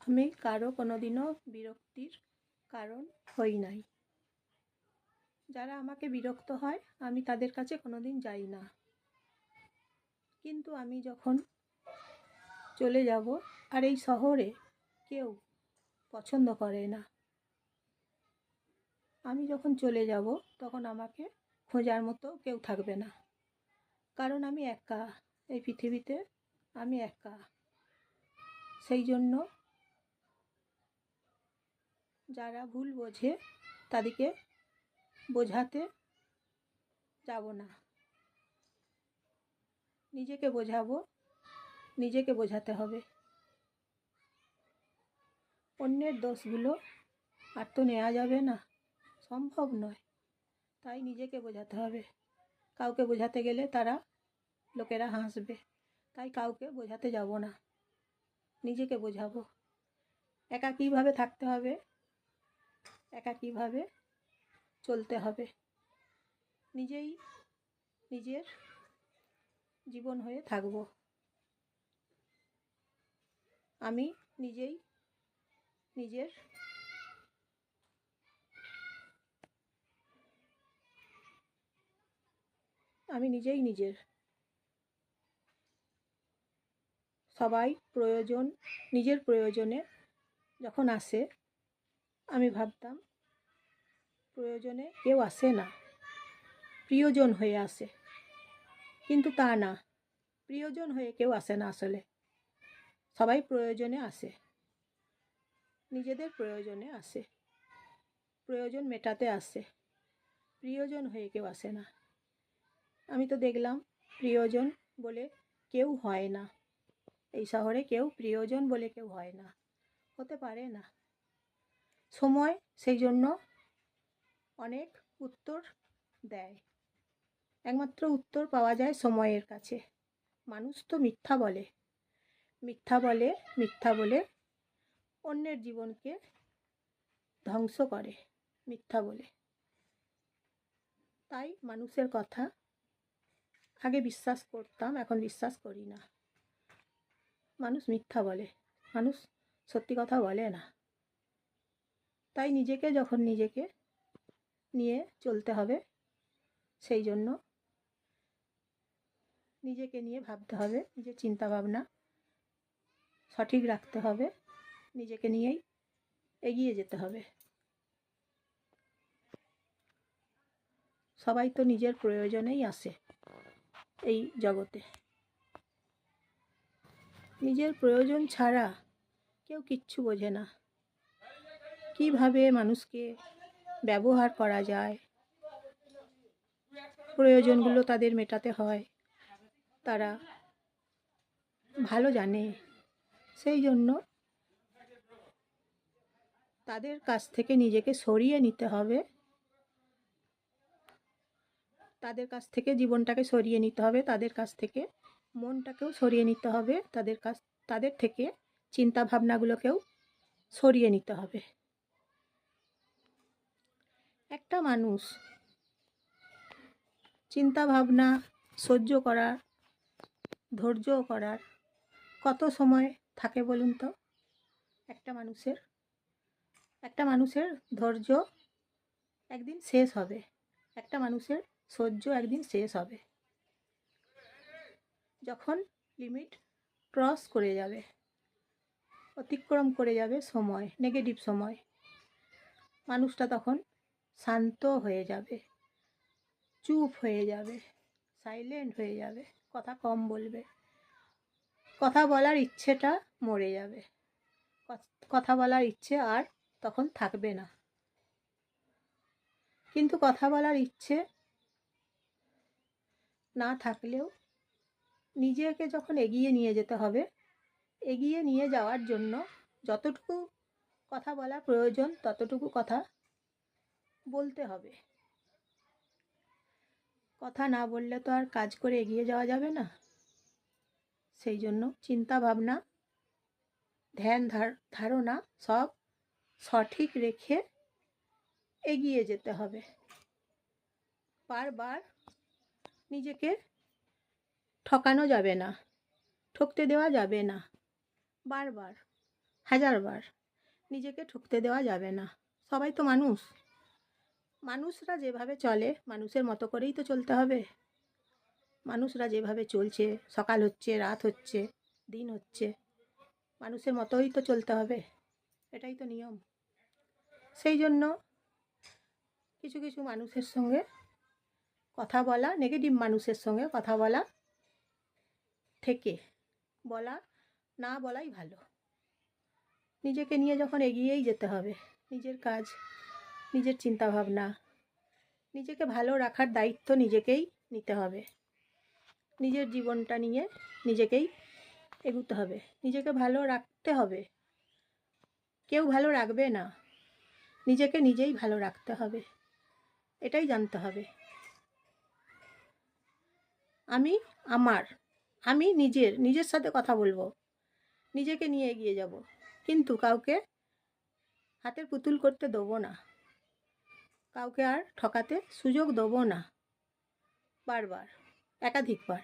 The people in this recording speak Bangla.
আমি কারো কোনোদিনও বিরক্তির কারণ হই নাই। যারা আমাকে বিরক্ত হয় আমি তাদের কাছে কোনোদিন যাই না। কিন্তু আমি যখন চলে যাব, আর এই শহরে কেউ পছন্দ করে না, আমি যখন চলে যাব তখন আমাকে খোঁজার মতো কেউ থাকবে না। কারণ আমি একা, এই পৃথিবীতে আমি একা। সেই জন্য যারা ভুল বোঝে তাদেরকে বোঝাতে যাব না। নিজেকে বোঝাবো, নিজেকে বোঝাতে হবে। অন্যের দোষগুলো আর তো নেওয়া যাবে না, সম্ভব নয়। তাই নিজেকে বোঝাতে হবে। কাউকে বোঝাতে গেলে লোকেরা হাসবে, তাই কাউকে বোঝাতে যাব না, নিজেকে বোঝাবো। একাকীভাবে থাকতে হবে, একাকীভাবে চলতে হবে। নিজেই নিজের জীবন হয়ে থাকবো। আমি নিজেই নিজের সবাই নিজের প্রয়োজনে যখন আসে, আমি ভাবতাম প্রয়োজনে কেউ আসে না, প্রিয়জন হয়ে আসে। কিন্তু তা না, প্রিয়জন হয়ে কেউ আসে না। আসলে সবাই প্রয়োজনে আসে, নিজেদের প্রয়োজনে আসে, প্রয়োজন মেটাতে আসে, প্রিয়জন হয়ে কেউ আসে না। আমি তো দেখলাম প্রিয়জন বলে কেউ হয় না। এই শহরে কেউ প্রিয়জন বলে কেউ হয় না, হতে পারে না। সময় সেই জন্য অনেক উত্তর দেয়। একমাত্র উত্তর পাওয়া যায় সময়ের কাছে। মানুষ তো মিথ্যা বলে, মিথ্যা বলে, মিথ্যা বলে অন্যের জীবনকে ধ্বংস করে, মিথ্যা বলে। তাই মানুষের কথা আগে বিশ্বাস করতাম, এখন বিশ্বাস করি না। মানুষ মিথ্যা বলে, মানুষ সত্যি কথা বলে না। তাই নিজেকে নিয়ে চলতে হবে। সেই জন্য নিজেকে নিয়ে ভাবতে হবে, নিজের চিন্তা ভাবনা সঠিক রাখতে হবে, নিজেকে নিয়েই এগিয়ে যেতে হবে। সবাই তো নিজের প্রয়োজনেই আসে এই জগতে। নিজের প্রয়োজন ছাড়া কেউ কিচ্ছু বোঝে না। কিভাবে মানুষকে ব্যবহার করা যায়, প্রয়োজনগুলো তাদের মেটাতে হয়, তারা ভালো জানে। সেই জন্য তাদের কাছ থেকে নিজেকে সরিয়ে নিতে হবে, তাদের কাছ থেকে জীবনটাকে সরিয়ে নিতে হবে, তাদের কাছ থেকে মনটাকেও সরিয়ে নিতে হবে, তাদের থেকে চিন্তা ভাবনাগুলোকেও সরিয়ে নিতে হবে। একটা মানুষ চিন্তা ভাবনা সহ্য করার, ধৈর্য করার কত সময় থাকে বলুন তো? একটা মানুষের ধৈর্য একদিন শেষ হবে, একটা মানুষের সহ্য একদিন শেষ হবে। যখন লিমিট ক্রস করে যাবে, অতিক্রম করে যাবে সময়, নেগেটিভ সময়, মানুষটা তখন শান্ত হয়ে যাবে, চুপ হয়ে যাবে, সাইলেন্ট হয়ে যাবে, কথা কম বলবে, কথা বলার ইচ্ছেটা মরে যাবে, কথা বলার ইচ্ছে আর তখন থাকবে না। কিন্তু কথা বলার ইচ্ছে না থাকলেও নিজেকে যখন এগিয়ে নিয়ে যেতে হবে, এগিয়ে নিয়ে যাওয়ার জন্য যতটুকু কথা বলা প্রয়োজন ততটুকু কথা বলতে হবে। কথা না বললে তো আর কাজ করে এগিয়ে যাওয়া যাবে না। সেই জন্য চিন্তা ভাবনা, ধ্যান ধারণা সব সঠিক রেখে এগিয়ে যেতে হবে। বারবার নিজেকে ঠকানো যাবে না, ঠকতে দেওয়া যাবে না। বারবার হাজারবার। নিজেকে ঠকতে দেওয়া যাবে না। সবাই তো মানুষ। মানুষরা যেভাবে চলে মানুষের মতো করেই তো চলতে হবে। মানুষরা যেভাবে চলছে, সকাল হচ্ছে, রাত হচ্ছে, দিন হচ্ছে, মানুষের মতোই তো চলতে হবে। এটাই তো নিয়ম। সেই জন্য কিছু কিছু মানুষের সঙ্গে কথা বলা, নেগেটিভ মানুষের সঙ্গে কথা বলা থেকে বলা না বলাই ভালো। নিজেকে নিয়ে যখন এগিয়েই যেতে হবে, নিজের কাজ, নিজের চিন্তাভাবনা, নিজেকে ভালো রাখার দায়িত্ব নিজেকেই নিতে হবে। নিজের জীবনটা নিয়ে নিজেকেই এগুতে হবে, নিজেকে ভালো রাখতে হবে। কেউ ভালো রাখবে না, নিজেকে নিজেই ভালো রাখতে হবে, এটাই জানতে হবে। আমি নিজের সাথে কথা বলবো, নিজেকে নিয়ে এগিয়ে যাব, কিন্তু কাউকে হাতের পুতুল করতে দেবো না, কাউকে আর ঠকাতে সুযোগ দেবো না। বারবার, একাধিকবার।